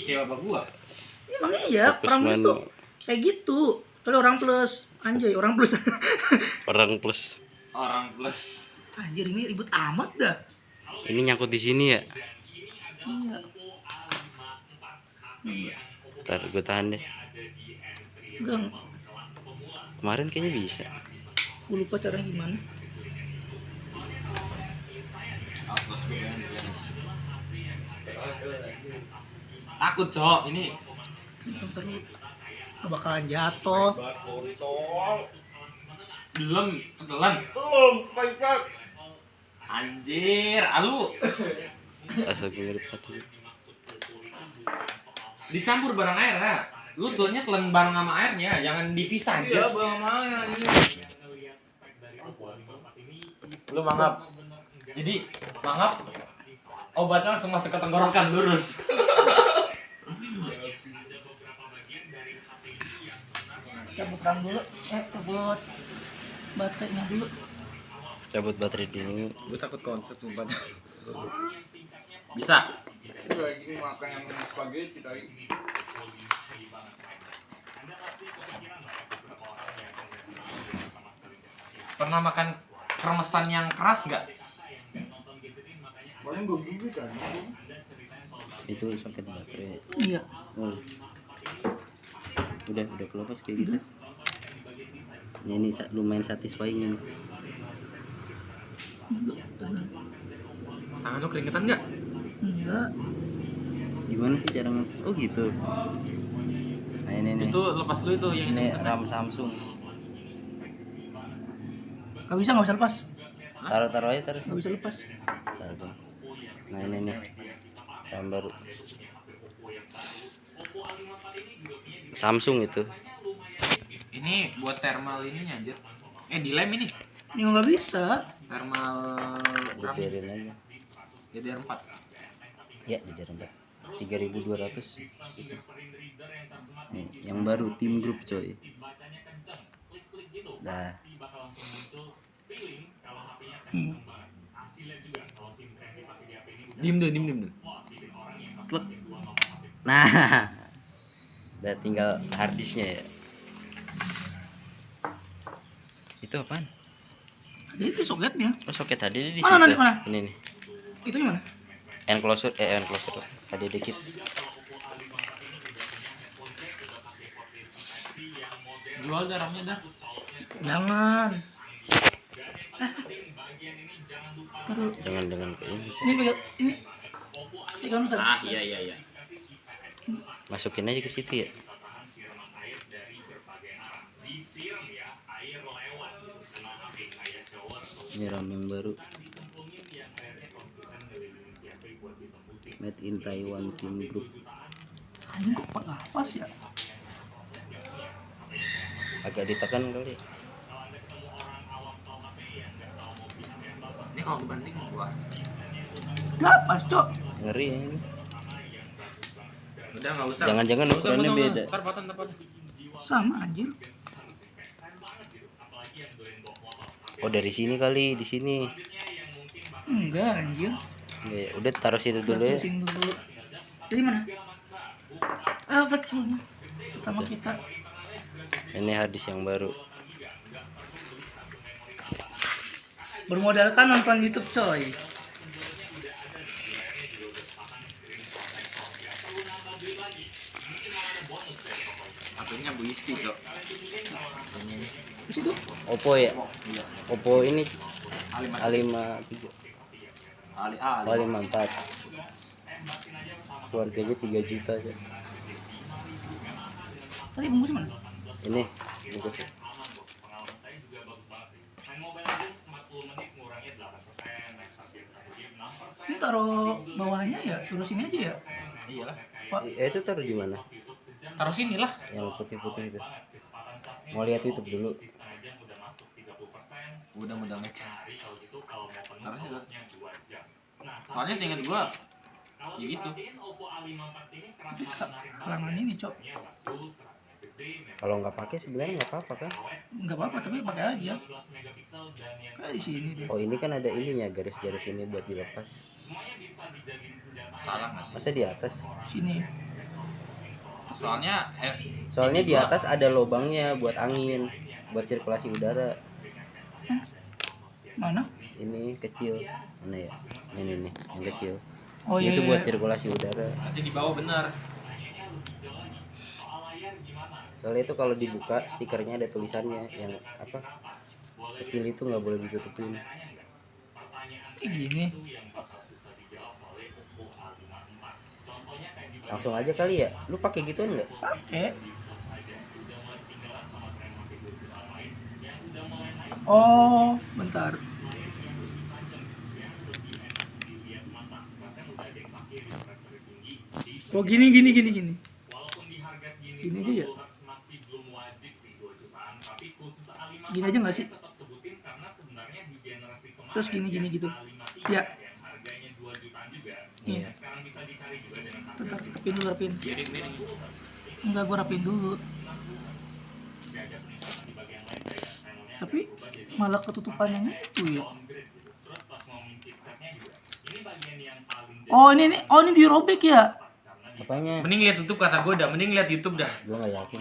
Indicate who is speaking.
Speaker 1: Kayak bapak gua.
Speaker 2: Emang iya, orang plus tuh kayak gitu. Kalau orang plus, anjay, orang plus.
Speaker 3: Orang plus.
Speaker 2: Anjir, ini ribut amat dah.
Speaker 3: Ini nyangkut di sini ya.
Speaker 2: Iya.
Speaker 3: Ntar gue tahan deh.
Speaker 2: Enggak,
Speaker 3: Kemarin kayaknya bisa.
Speaker 2: gue lupa caranya gimana.
Speaker 1: Takut, Cok. Ini
Speaker 2: Ntar lu bakalan jatuh.
Speaker 1: belum ketelan. Anjir, alu.
Speaker 3: Asal gue ngerepat.
Speaker 1: Dicampur bareng air ya. Lu tuhnya telan bareng sama airnya, jangan dipisah aja. Iya, bareng sama air. Lu mangap. Jadi, mangap obatnya langsung masuk ke tenggorokan lurus.
Speaker 2: Cabut RAM dulu. Cabut baterainya dulu.
Speaker 3: Cabut baterai dulu.
Speaker 1: Gue takut konset sumpah. Bisa. Itu lagi makan yang spaghetti tadi. Pernah makan kremesan yang keras nggak?
Speaker 4: Paling gue gigit kan.
Speaker 3: Itu soket baterai.
Speaker 2: Iya.
Speaker 3: Oh. Udah kelepas kayak gitu. Ini lumayan satisfying ini.
Speaker 1: Tangan lu keringetan nggak?
Speaker 2: Enggak.
Speaker 3: Gimana sih cara ngelepas? Oh gitu. Nah ini
Speaker 1: Itu lepas lu itu yang
Speaker 3: ini RAM Samsung.
Speaker 2: Gak bisa lepas.
Speaker 3: Taruh aja taruh.
Speaker 2: Gak bisa lepas.
Speaker 3: Taruh. Nah ini nih RAM baru. Samsung itu.
Speaker 1: Ini buat thermal ininya anjir. Dilem ini.
Speaker 2: Ya nggak bisa.
Speaker 1: Thermal berapa?
Speaker 3: Biarin aja.
Speaker 1: DDR4.
Speaker 3: Ya DDR4. 3200 gitu. Nih, yang baru tim grup coy. Nah.
Speaker 1: Diem deh.
Speaker 3: Plek. Nah. Udah tinggal harddisknya ya. Itu apaan?
Speaker 2: Ada itu soketnya.
Speaker 3: Oh soket HDD di
Speaker 2: Mana,
Speaker 3: situ.
Speaker 2: mana?
Speaker 3: Ini nih.
Speaker 2: Itu gimana?
Speaker 3: Enclosure HDD kit.
Speaker 1: Jual darahnya dah.
Speaker 2: Jangan. Taruh.
Speaker 3: Jangan dengan kayak ini.
Speaker 2: Ini pegang ini. Pegang ntar.
Speaker 1: Iya.
Speaker 3: Masukin aja ke situ ya. Ini RAM yang baru. Made in Taiwan Team Group.
Speaker 2: Ini kok apa sih ya?
Speaker 3: Agak ditekan kali.
Speaker 1: Ini kalau dibanding gua.
Speaker 2: Gak pas, Cok.
Speaker 3: Ngeri ini.
Speaker 1: Udah enggak usah.
Speaker 3: Jangan-jangan ukurannya beda.
Speaker 1: Ntar potong.
Speaker 2: Sama anjir.
Speaker 3: Oh dari sini kali, di sini.
Speaker 2: Enggak anjir.
Speaker 3: Ya, udah taruh situ dulu ya.
Speaker 2: Sini dulu. Jadi mana? Fleksibelnya. Sama kita.
Speaker 3: Ini harddisk yang baru.
Speaker 2: Bermodalkan nonton YouTube, coy.
Speaker 1: Akhirnya Buisti, Cok.
Speaker 2: Di situ.
Speaker 3: Oppo ya. Oppo ini A53. A54. Keluarganya 3 juta aja.
Speaker 2: Tadi bungkus mana?
Speaker 3: Ini bungkus.
Speaker 2: Ini taruh bawahnya ya, taruh sini aja ya.
Speaker 1: Iyalah.
Speaker 2: Pak,
Speaker 3: Itu taruh di mana?
Speaker 1: Taruh sini lah.
Speaker 3: Yang putih-putih itu. Mau lihat YouTube dulu.
Speaker 1: Udah modal mes. Taruh sini. Soalnya seingat gua ya gitu.
Speaker 2: kalangan ini, Cok.
Speaker 3: Kalau nggak pakai sebenarnya nggak apa-apa kan?
Speaker 2: Nggak apa-apa tapi pakai aja. Kayak di sini deh.
Speaker 3: Oh ini kan ada ininya, garis-garis ini buat dilepas.
Speaker 1: Salah nggak sih?
Speaker 3: Masa di atas?
Speaker 2: Sini.
Speaker 3: Soalnya di atas ada lubangnya buat angin, buat sirkulasi udara.
Speaker 2: Mana?
Speaker 3: Ini kecil. Mana ya? Ini nih, yang kecil.
Speaker 2: Oh iya.
Speaker 3: Itu buat
Speaker 2: Iya.
Speaker 3: sirkulasi udara.
Speaker 1: Nanti di bawah benar.
Speaker 3: Soalnya itu kalau dibuka stikernya ada tulisannya yang apa? Kecil itu nggak boleh ditutupin.
Speaker 2: Kayak gini.
Speaker 3: Langsung aja kali ya. Lu pakai gituan nggak?
Speaker 2: Pakai. Oh, bentar. Oh gini. Gini aja ya? Gini aja nggak sih? Terus gini gitu. Ya. Iya. Bentar, rapin. Enggak, gua rapin dulu. Tapi malah ketutupannya itu ya. Oh ini dirobek ya?
Speaker 3: Apanya?
Speaker 1: Mending lihat YouTube kata gue dah, mending lihat YouTube dah.
Speaker 3: Gua nggak yakin.